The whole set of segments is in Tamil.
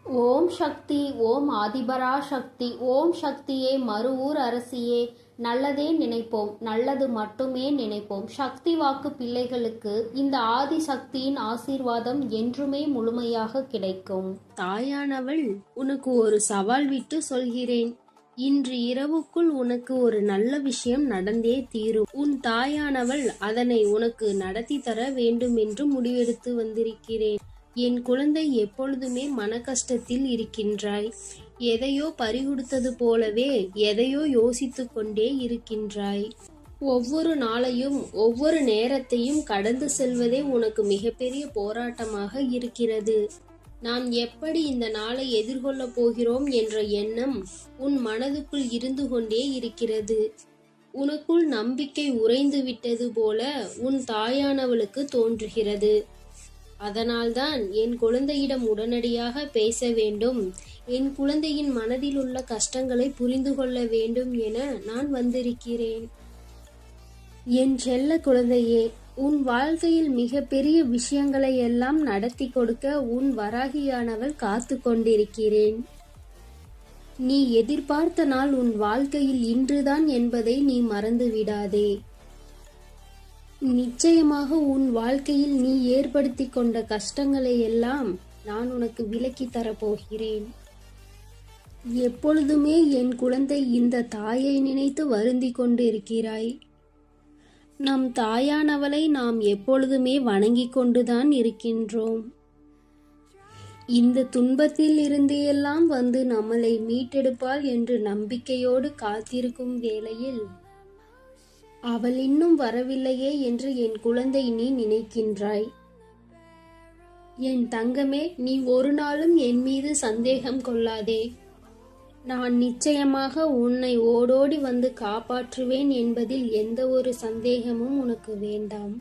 ஓம் சக்தி. ஓம் ஆதிபரா சக்தி. ஓம் சக்தியே, மருவூர் அரசியே, நல்லதே நினைப்போம், நல்லது மட்டுமே நினைப்போம். சக்தி வாக்கு பிள்ளைகளுக்கு இந்த ஆதி சக்தியின் ஆசீர்வாதம் என்றுமே முழுமையாக கிடைக்கும். தாயானவள், உனக்கு ஒரு சவால் விட்டு சொல்கிறேன். இன்று இரவுக்குள் உனக்கு ஒரு நல்ல விஷயம் நடந்தே தீரும். உன் தாயானவள் அதனை உனக்கு நடத்தி தர வேண்டும் என்று முடிவெடுத்து வந்திருக்கிறேன். என் குழந்தை, எப்பொழுதுமே மன கஷ்டத்தில் இருக்கின்றாய். எதையோ பறிகொடுத்தது போலவே எதையோ யோசித்து கொண்டே இருக்கின்றாய். ஒவ்வொரு நாளையும் ஒவ்வொரு நேரத்தையும் கடந்து செல்வதே உனக்கு மிகப்பெரிய போராட்டமாக இருக்கிறது. நாம் எப்படி இந்த நாளை எதிர்கொள்ளப் போகிறோம் என்ற எண்ணம் உன் மனதுக்குள் இருந்து கொண்டே இருக்கிறது. உனக்குள் நம்பிக்கை உறைந்து விட்டது போல உன் தாயானவளுக்கு தோன்றுகிறது. அதனால்தான் என் குழந்தையிடம் உடனடியாக பேச வேண்டும், என் குழந்தையின் மனதில் உள்ள கஷ்டங்களை புரிந்து கொள்ள வேண்டும் என நான் வந்திருக்கிறேன். என் செல்ல குழந்தையே, உன் வாழ்க்கையில் மிக பெரிய விஷயங்களை எல்லாம் நடத்தி கொடுக்க உன் வராகியானவள் காத்து கொண்டிருக்கிறேன். நீ எதிர்பார்த்த நாள் உன் வாழ்க்கையில் இன்றுதான் என்பதை நீ மறந்து விடாதே. நிச்சயமாக உன் வாழ்க்கையில் நீ ஏற்படுத்தி கொண்ட கஷ்டங்களை எல்லாம் நான் உனக்கு விலக்கி தரப்போகிறேன். எப்பொழுதுமே என் குழந்தை இந்த தாயை நினைத்து வருந்தி கொண்டு இருக்கிறாய். நம் தாயானவளை நாம் எப்பொழுதுமே வணங்கி கொண்டுதான் இருக்கின்றோம். இந்த துன்பத்தில் இருந்தெல்லாம் வந்து நம்மளை மீட்டெடுப்பாள் என்று நம்பிக்கையோடு காத்திருக்கும் வேளையில் அவள் இன்னும் வரவில்லையே என்று என் குழந்தை நீ நினைக்கின்றாய். என் தங்கமே, நீ ஒரு நாளும் என் மீது சந்தேகம் கொள்ளாதே. நான் நிச்சயமாக உன்னை ஓடோடி வந்து காப்பாற்றுவேன் என்பதில் எந்த ஒரு சந்தேகமும் உனக்கு வேண்டாம்.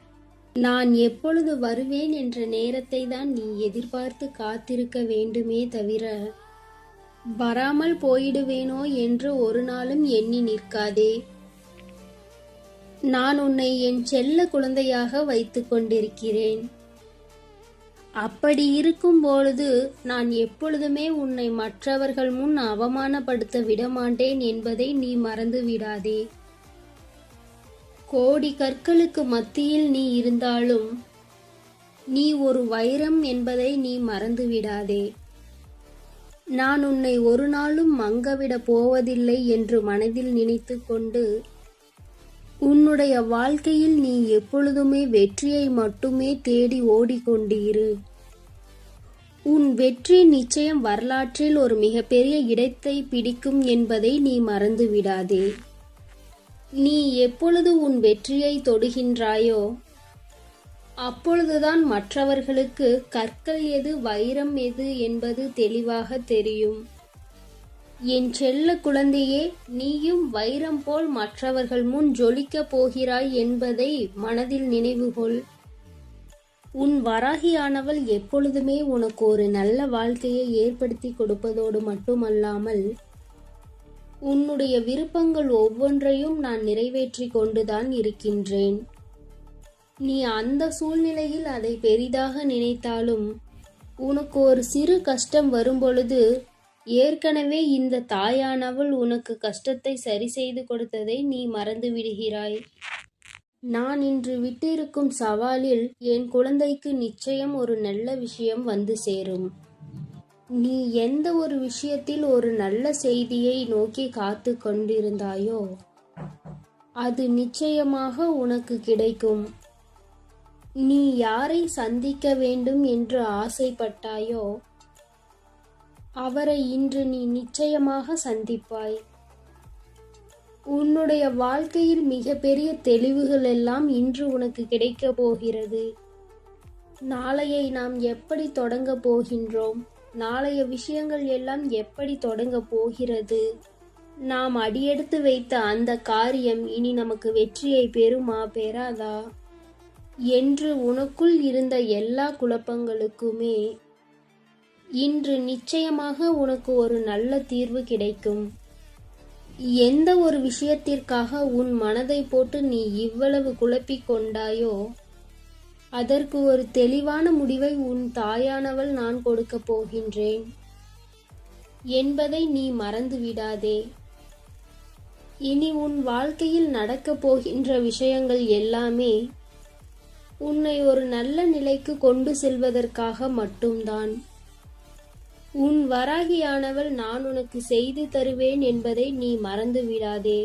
நான் எப்பொழுது வருவேன் என்ற நேரத்தை தான் நீ எதிர்பார்த்து காத்திருக்க வேண்டுமே தவிர வராமல் போயிடுவேனோ என்று ஒரு நாளும் எண்ணி நிற்காதே. நான் உன்னை என் செல்ல குழந்தையாக வைத்து கொண்டிருக்கிறேன். அப்படி இருக்கும் பொழுது நான் எப்பொழுதுமே உன்னை மற்றவர்கள் முன் அவமானப்படுத்த விடமாட்டேன் என்பதை நீ மறந்து விடாதே. கோடி கற்களுக்கு மத்தியில் நீ இருந்தாலும் நீ ஒரு வைரம் என்பதை நீ மறந்து விடாதே. நான் உன்னை ஒரு நாளும் மங்கவிட போவதில்லை என்று மனதில் நினைத்து கொண்டு உன்னுடைய வாழ்க்கையில் நீ எப்பொழுதுமே வெற்றியை மட்டுமே தேடி ஓடிக்கொண்டிரு. உன் வெற்றி நிச்சயம் வரலாற்றில் ஒரு மிகப்பெரிய இடத்தை பிடிக்கும் என்பதை நீ மறந்து விடாதே. நீ எப்பொழுது உன் வெற்றியை தொடுகின்றாயோ அப்பொழுதுதான் மற்றவர்களுக்கு கற்கள் எது வைரம் எது என்பது தெளிவாக தெரியும். என் செல்ல குழந்தையே, நீயும் வைரம் போல் மற்றவர்கள் முன் ஜொலிக்கப் போகிறாய் என்பதை மனதில் நினைவுகொள். உன் வராகியானவள் எப்பொழுதுமே உனக்கு ஒரு நல்ல வாழ்க்கையை ஏற்படுத்தி கொடுப்பதோடு மட்டுமல்லாமல் உன்னுடைய விருப்பங்கள் ஒவ்வொன்றையும் நான் நிறைவேற்றி கொண்டுதான் இருக்கின்றேன். நீ அந்த சூழ்நிலையில் அதை பெரிதாக நினைத்தாலும் உனக்கு ஒரு சிறு கஷ்டம் வரும்பொழுது ஏற்கனவே இந்த தாயானவள் உனக்கு கஷ்டத்தை சரி செய்து கொடுத்ததை நீ மறந்து விடுகிறாய். நான் இன்று விட்டிருக்கும் சவாலில் என் குழந்தைக்கு நிச்சயம் ஒரு நல்ல விஷயம் வந்து சேரும். நீ எந்த ஒரு விஷயத்தில் ஒரு நல்ல செய்தியை நோக்கி காத்து கொண்டிருந்தாயோ அது நிச்சயமாக உனக்கு கிடைக்கும். நீ யாரை சந்திக்க வேண்டும் என்று ஆசைப்பட்டாயோ அவரை இன்று நீ நிச்சயமாக சந்திப்பாய். உன்னுடைய வாழ்க்கையில் மிகப்பெரிய தெளிவுகள் எல்லாம் இன்று உனக்கு கிடைக்க போகிறது. நாளையை நாம் எப்படி தொடங்க போகின்றோம், நாளைய விஷயங்கள் எல்லாம் எப்படி தொடங்க போகிறது, நாம் அடியெடுத்து வைத்த அந்த காரியம் இனி நமக்கு வெற்றியை பெறுமா பெறாதா என்று உனக்குள் இருந்த எல்லா குழப்பங்களுக்குமே இன்று நிச்சயமாக உனக்கு ஒரு நல்ல தீர்வு கிடைக்கும். எந்த ஒரு விஷயத்திற்காக உன் மனதை போட்டு நீ இவ்வளவு குழப்பிக் கொண்டாயோ அதற்கு ஒரு தெளிவான முடிவை உன் தாயானவள் நான் கொடுக்க போகின்றேன். என்பதை நீ மறந்துவிடாதே. இனி உன் வாழ்க்கையில் நடக்கப் போகின்ற விஷயங்கள் எல்லாமே உன்னை ஒரு நல்ல நிலைக்கு கொண்டு செல்வதற்காக மட்டும்தான். உன் வராகியானவள் நான் உனக்கு செய்து தருவேன் என்பதை நீ மறந்து விடாதே.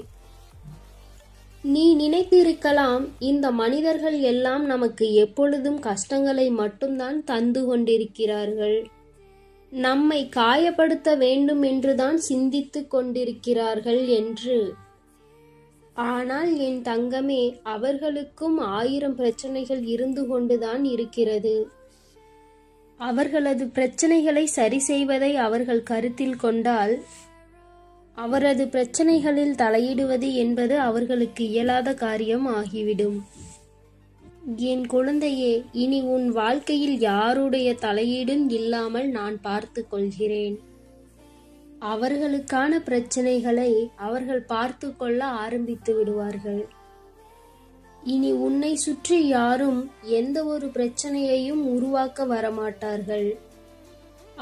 நீ நினைத்திருக்கலாம், இந்த மனிதர்கள் எல்லாம் நமக்கு எப்பொழுதும் கஷ்டங்களை மட்டும்தான் தந்து கொண்டிருக்கிறார்கள், நம்மை காயப்படுத்த வேண்டும் என்றுதான் சிந்தித்துக் கொண்டிருக்கிறார்கள் என்று. ஆனால் என் தங்கமே, அவர்களுக்கும் 1000 பிரச்சனைகள் இருந்து கொண்டுதான் இருக்கிறது. அவர்களது பிரச்சனைகளை சரி செய்வதை அவர்கள் கருத்தில் கொண்டால் அவரது பிரச்சனைகளில் தலையிடுவது என்பது அவர்களுக்கு இயலாத காரியம் ஆகிவிடும். என் குழந்தையே, இனி உன் வாழ்க்கையில் யாருடைய தலையீடும் இல்லாமல் நான் பார்த்து கொள்கிறேன். அவர்களுக்கான பிரச்சனைகளை அவர்கள் பார்த்து கொள்ள ஆரம்பித்து விடுவார்கள். இனி உன்னை சுற்றி யாரும் எந்த ஒரு பிரச்சனையையும் உருவாக்க வரமாட்டார்கள்.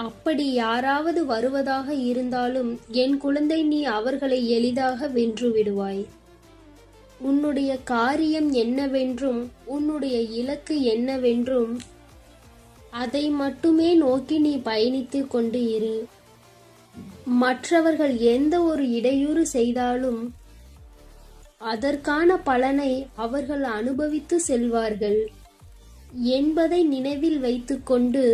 அப்படி யாராவது வருவதாக இருந்தாலும் என் குழந்தை, நீ அவர்களை எளிதாக வென்று விடுவாய். உன்னுடைய காரியம் என்னவென்றும் உன்னுடைய இலக்கு என்னவென்றும் அதை மட்டுமே நோக்கி நீ பயணித்து கொண்டு இரு. மற்றவர்கள் எந்த ஒரு இடையூறு செய்தாலும் அதற்கான பலனை அவர்கள் அனுபவித்து செல்வார்கள் என்பதை நினைவில் வைத்துக்கொண்டு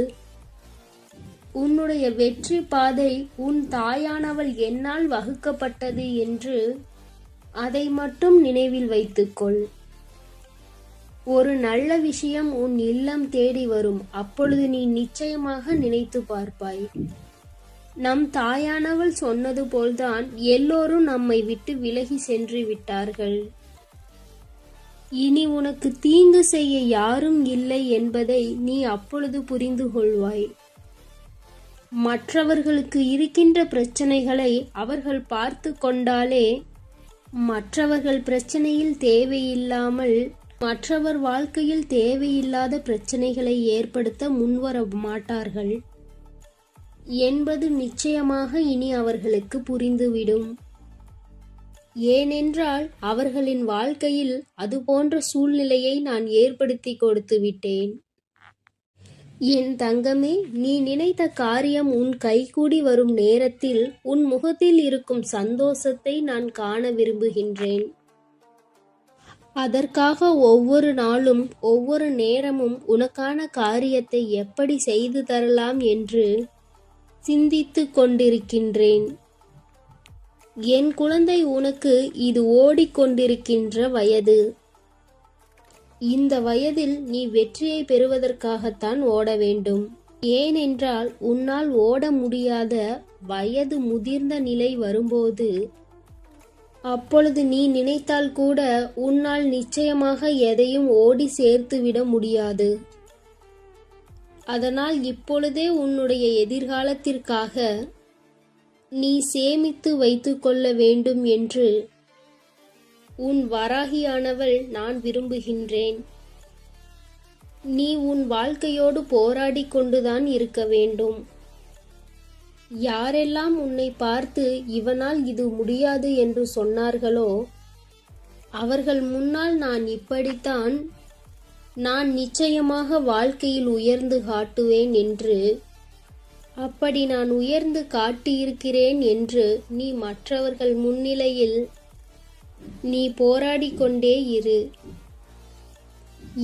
உன்னுடைய வெற்றி பாதை உன் தாயானவள் என்னால் வகுக்கப்பட்டது என்று அதை மட்டும் நினைவில் வைத்துக்கொள். ஒரு நல்ல விஷயம் உன் இல்லம் தேடி வரும். அப்பொழுது நீ நிச்சயமாக நினைத்து பார்ப்பாய், நம் தாயானவள் சொன்னது போல்தான் எல்லோரும் நம்மை விட்டு விலகி சென்று விட்டார்கள். இனி உனக்கு தீங்கு செய்ய யாரும் இல்லை என்பதை நீ அப்பொழுது புரிந்து கொள்வாய். மற்றவர்களுக்கு இருக்கின்ற பிரச்சனைகளை அவர்கள் பார்த்து கொண்டாலே மற்றவர்கள் பிரச்சனையில் தேவையில்லாமல் மற்றவர் வாழ்க்கையில் தேவையில்லாத பிரச்சனைகளை ஏற்படுத்த முன்வர மாட்டார்கள் என்பது நிச்சயமாக இனி அவர்களுக்கு புரிந்துவிடும். ஏனென்றால் அவர்களின் வாழ்க்கையில் அதுபோன்ற சூழ்நிலையை நான் ஏற்படுத்தி கொடுத்து விட்டேன். என் தங்கமே, நீ நினைத்த காரியம் உன் கைகூடி வரும் நேரத்தில் உன் முகத்தில் இருக்கும் சந்தோஷத்தை நான் காண விரும்புகின்றேன். அதற்காக ஒவ்வொரு நாளும் ஒவ்வொரு நேரமும் உனக்கான காரியத்தை எப்படி செய்து தரலாம் என்று சிந்தித்துக் கொண்டிருக்கின்றேன். என் குழந்தை, உனக்கு இது ஓடிக்கொண்டிருக்கின்ற வயது. இந்த வயதில் நீ வெற்றியை பெறுவதற்காகத்தான் ஓட வேண்டும். ஏனென்றால் உன்னால் ஓட முடியாத வயது முதிர்ந்த நிலை வரும்போது அப்பொழுது நீ நினைத்தால் கூட உன்னால் நிச்சயமாக எதையும் ஓடி சேர்த்துவிட முடியாது. அதனால் இப்பொழுதே உன்னுடைய எதிர்காலத்திற்காக நீ சேமித்து வைத்துக் கொள்ள வேண்டும் என்று உன் வராகியானவள் நான் விரும்புகின்றேன். நீ உன் வாழ்க்கையோடு போராடி கொண்டுதான் இருக்க வேண்டும். யாரெல்லாம் உன்னை பார்த்து இவனால் இது முடியாது என்று சொன்னார்களோ அவர்கள் முன்னால் நான் இப்படித்தான், நான் நிச்சயமாக வாழ்க்கையில் உயர்ந்து காட்டுவேன் என்று, அப்படி நான் உயர்ந்து காட்டியிருக்கிறேன் என்று நீ மற்றவர்கள் முன்னிலையில் நீ போராடி கொண்டே இரு.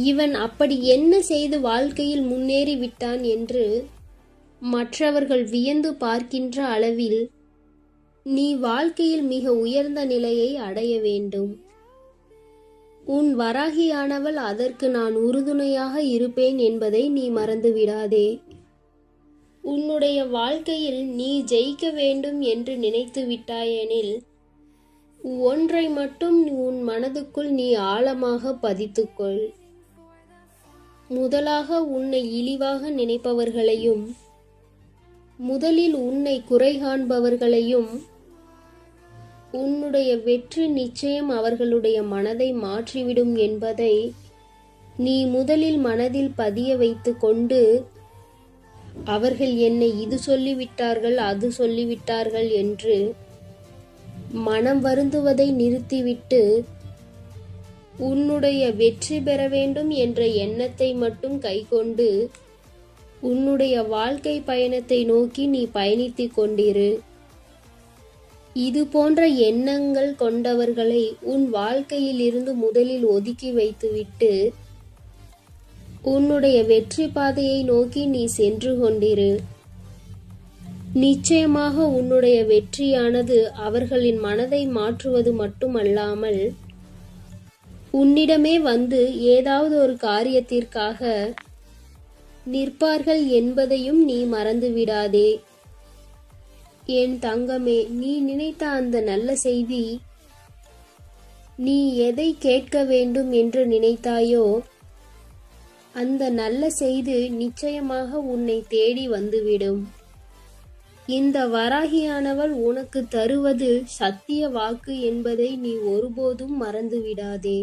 இவன் அப்படி என்ன செய்து வாழ்க்கையில் முன்னேறி விட்டான் என்று மற்றவர்கள் வியந்து பார்க்கின்ற அளவில் நீ வாழ்க்கையில் மிக உயர்ந்த நிலையை அடைய வேண்டும். உன் வராகியானவள் அதற்கு நான் உறுதுணையாக இருப்பேன் என்பதை நீ மறந்துவிடாதே. உன்னுடைய வாழ்க்கையில் நீ ஜெயிக்க வேண்டும் என்று நினைத்து விட்டாயெனில் ஒன்றை மட்டும் உன் மனதுக்குள் நீ ஆழமாக பதித்துக்கொள். முதலாக உன்னை இழிவாக நினைப்பவர்களையும் முதலில் உன்னை குறை காண்பவர்களையும் உன்னுடைய வெற்றி நிச்சயம் அவர்களுடைய மனதை மாற்றிவிடும் என்பதை நீ முதலில் மனதில் பதிய வைத்து கொண்டு அவர்கள் என்னை இது சொல்லிவிட்டார்கள் அது சொல்லிவிட்டார்கள் என்று மனம் வருந்துவதை நிறுத்திவிட்டு உன்னுடைய வெற்றி பெற வேண்டும் என்ற எண்ணத்தை மட்டும் கைக்கொண்டு உன்னுடைய வாழ்க்கை பயணத்தை நோக்கி நீ பயணித்துக் கொண்டிரு. இது போன்ற எண்ணங்கள் கொண்டவர்களை உன் வாழ்க்கையில் இருந்து முதலில் ஒதுக்கி வைத்துவிட்டு உன்னுடைய வெற்றி பாதையை நோக்கி நீ சென்று கொண்டிரு. நிச்சயமாக உன்னுடைய வெற்றியானது அவர்களின் மனதை மாற்றுவது மட்டுமல்லாமல் உன்னிடமே வந்து ஏதாவது ஒரு காரியத்திற்காக நிற்பார்கள் என்பதையும் நீ மறந்துவிடாதே. என் தங்கமே, நீ நினைத்த அந்த நல்ல செய்தி, நீ எதை கேட்க வேண்டும் என்று நினைத்தாயோ அந்த நல்ல செய்தி நிச்சயமாக உன்னை தேடி வந்துவிடும். இந்த வராகியானவள் உனக்கு தருவது சத்திய வாக்கு என்பதை நீ ஒருபோதும் மறந்துவிடாதே.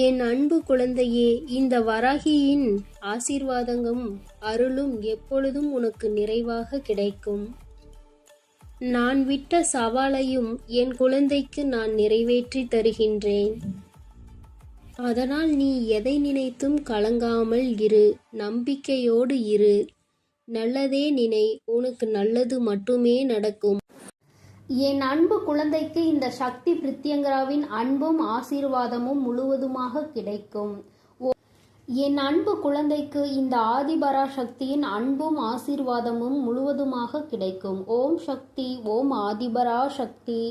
என் அன்பு குழந்தையே, இந்த வராகியின் ஆசீர்வாதங்களும் அருளும் எப்பொழுதும் உனக்கு நிறைவாக கிடைக்கும். நான் விட்ட சவாலையும் என் குழந்தைக்கு நான் நிறைவேற்றி தருகின்றேன். அதனால் நீ எதை நினைத்தும் கலங்காமல் இரு, நம்பிக்கையோடு இரு. நல்லதே நினை, உனக்கு நல்லது மட்டுமே நடக்கும். என் அன்பு குழந்தைக்கு இந்த சக்தி பிரித்யங்கராவின் அன்பும் ஆசீர்வாதமும் முழுவதுமாக கிடைக்கும். என் அன்பு குழந்தைக்கு இந்த ஆதிபரா சக்தியின் அன்பும் ஆசீர்வாதமும் முழுவதுமாக கிடைக்கும். ஓம் சக்தி, ஓம் ஆதிபரா சக்தி.